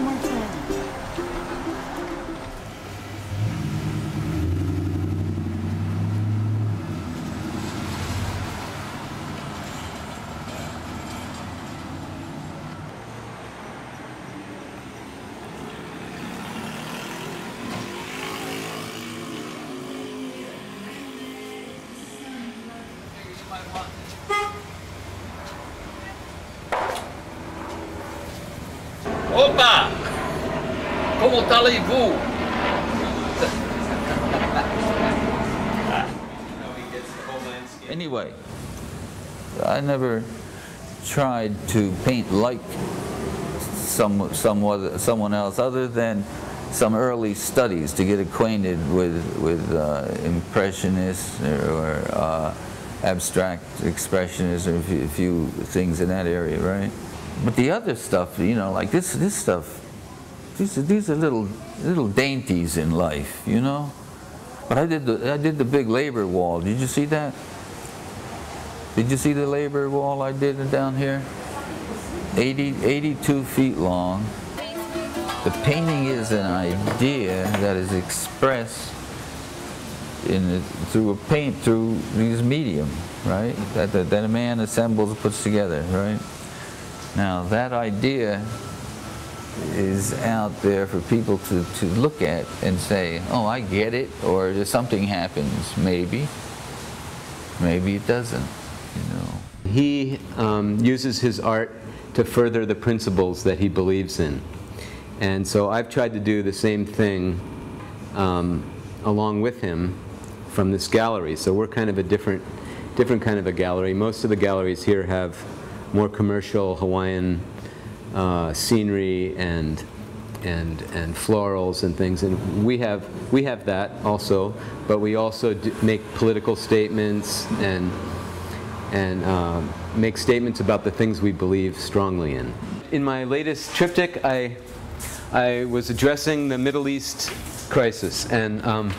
my friend. Opa! Como allez-vous? Anyway, I never tried to paint like someone else, other than some early studies to get acquainted with impressionists or abstract expressionists, or a few things in that area, right? But the other stuff, you know, like this stuff, these are little dainties in life, you know. But I did the big labor wall. Did you see that? Did you see the labor wall I did down here? 82 feet long. The painting is an idea that is expressed through these medium, right? That a man assembles, puts together, right? Now that idea is out there for people to look at and say, oh, I get it, or if something happens, maybe it doesn't, you know. He uses his art to further the principles that he believes in. And so I've tried to do the same thing along with him from this gallery. So we're kind of a different kind of a gallery. Most of the galleries here have more commercial Hawaiian scenery and florals and things, and we have that also, but we also make political statements and make statements about the things we believe strongly in. In my latest triptych, I was addressing the Middle East crisis, and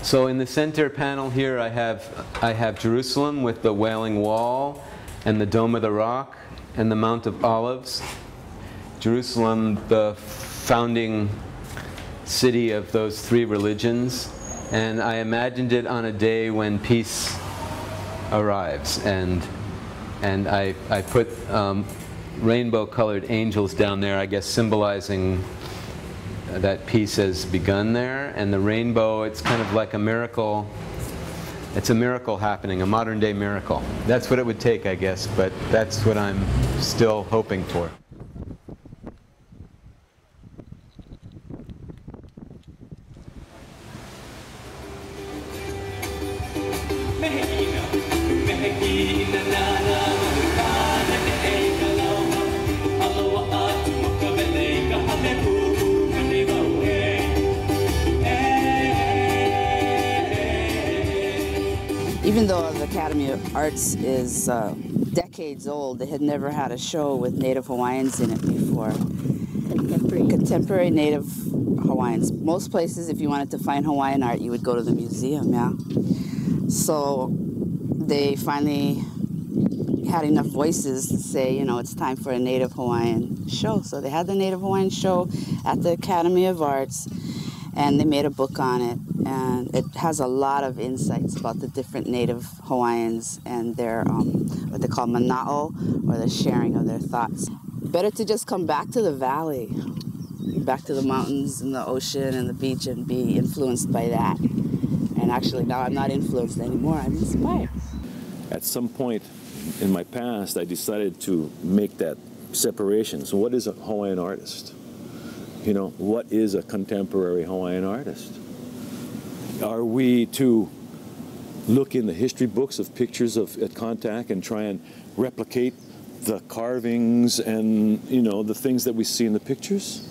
so in the center panel here I have Jerusalem with the Wailing Wall and the Dome of the Rock and the Mount of Olives. Jerusalem, the founding city of those three religions, and I imagined it on a day when peace arrives, and I put rainbow-colored angels down there, I guess symbolizing that peace has begun there. And the rainbow, it's kind of like a miracle. It's a miracle happening, a modern-day miracle. That's what it would take, I guess, but that's what I'm still hoping for. Even though the Academy of Arts is decades old, they had never had a show with Native Hawaiians in it before. Contemporary Native Hawaiians. Most places, if you wanted to find Hawaiian art, you would go to the museum, yeah? So they finally had enough voices to say, you know, it's time for a Native Hawaiian show. So they had the Native Hawaiian show at the Academy of Arts, and they made a book on it, and it has a lot of insights about the different Native Hawaiians and their, what they call mana'o, or the sharing of their thoughts. Better to just come back to the valley, back to the mountains and the ocean and the beach, and be influenced by that. And actually now I'm not influenced anymore, I'm inspired. At some point in my past, I decided to make that separation. So what is a Hawaiian artist? You know, what is a contemporary Hawaiian artist? Are we to look in the history books of pictures at contact and try and replicate the carvings and, you know, the things that we see in the pictures?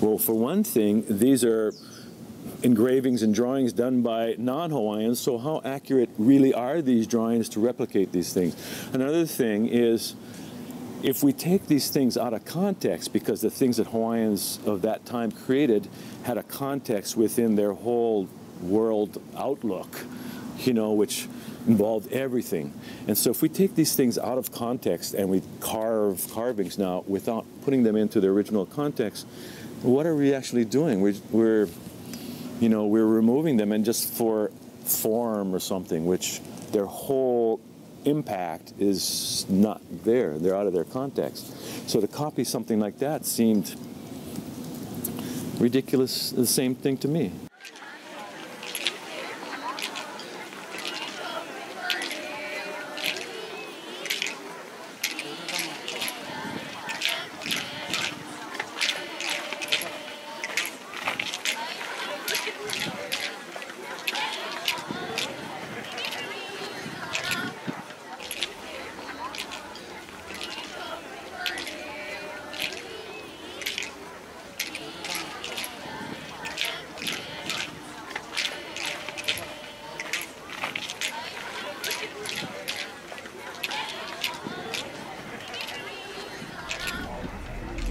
Well, for one thing, these are engravings and drawings done by non-Hawaiians, so how accurate really are these drawings to replicate these things? Another thing is, if we take these things out of context, because the things that Hawaiians of that time created had a context within their whole world outlook, you know, which involved everything. And so if we take these things out of context and we carve carvings now without putting them into their original context, what are we actually doing? We're removing them, and just for form or something, which their whole impact is not there. They're out of their context. So to copy something like that seemed ridiculous, the same thing to me.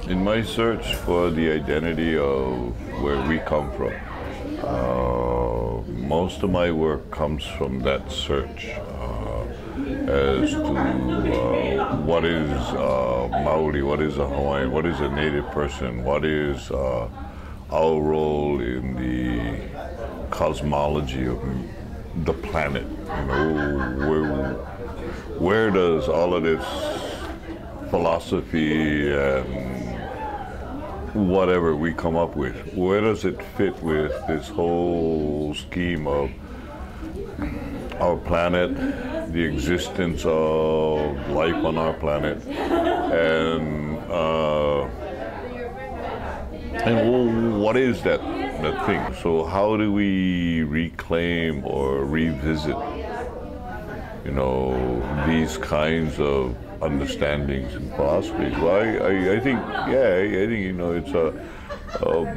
In my search for the identity of where we come from, most of my work comes from that search as to what is Maori, what is a Hawaiian, what is a native person, what is our role in the cosmology of the planet. You know, where does all of this philosophy and whatever we come up with, where does it fit with this whole scheme of our planet, the existence of life on our planet, and what is that thing? So how do we reclaim or revisit, you know, these kinds of understandings and philosophies? Well, I think, you know, it's a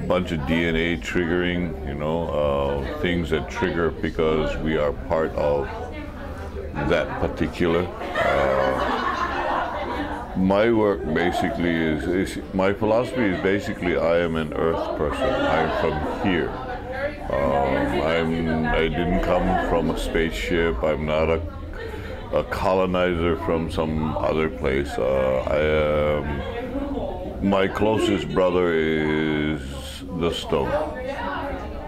bunch of DNA triggering, you know, things that trigger because we are part of that particular. My work basically is my philosophy is basically I am an earth person. I'm from here. I didn't come from a spaceship. I'm not a colonizer from some other place. My closest brother is the stone.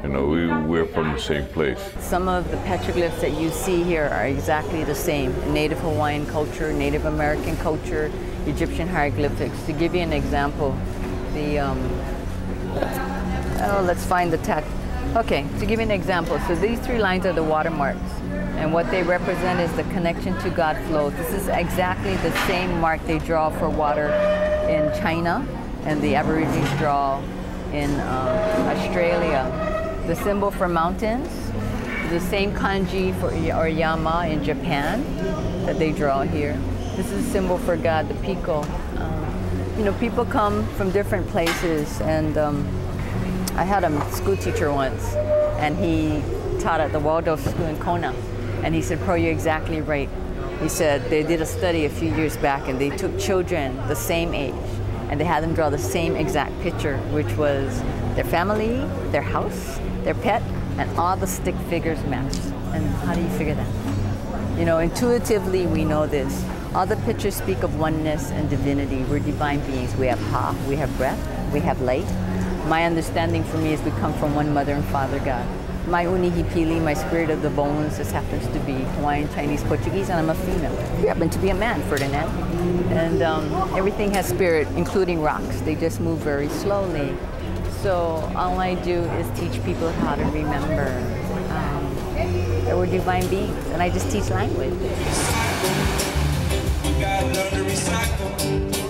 You know, we're from the same place. Some of the petroglyphs that you see here are exactly the same. Native Hawaiian culture, Native American culture, Egyptian hieroglyphics. To give you an example, let's find the text. Okay, to give you an example, so these three lines are the watermarks. And what they represent is the connection to God flow. This is exactly the same mark they draw for water in China, and the Aborigines draw in Australia. The symbol for mountains, the same kanji for or yama in Japan that they draw here. This is a symbol for God, the piko. You know, people come from different places, and I had a school teacher once, and he taught at the Waldorf School in Kona. And he said, Pro, you're exactly right. He said they did a study a few years back, and they took children the same age, and they had them draw the same exact picture, which was their family, their house, their pet, and all the stick figures matched. And how do you figure that? You know, intuitively we know this. All the pictures speak of oneness and divinity. We're divine beings. We have ha, we have breath, we have light. My understanding for me is we come from one mother and father God. My unihipili, my spirit of the bones, this happens to be Hawaiian, Chinese, Portuguese, and I'm a female. You happen to be a man, Ferdinand. And everything has spirit, including rocks. They just move very slowly. So all I do is teach people how to remember that we're divine beings, and I just teach language. You gotta learn to recycle.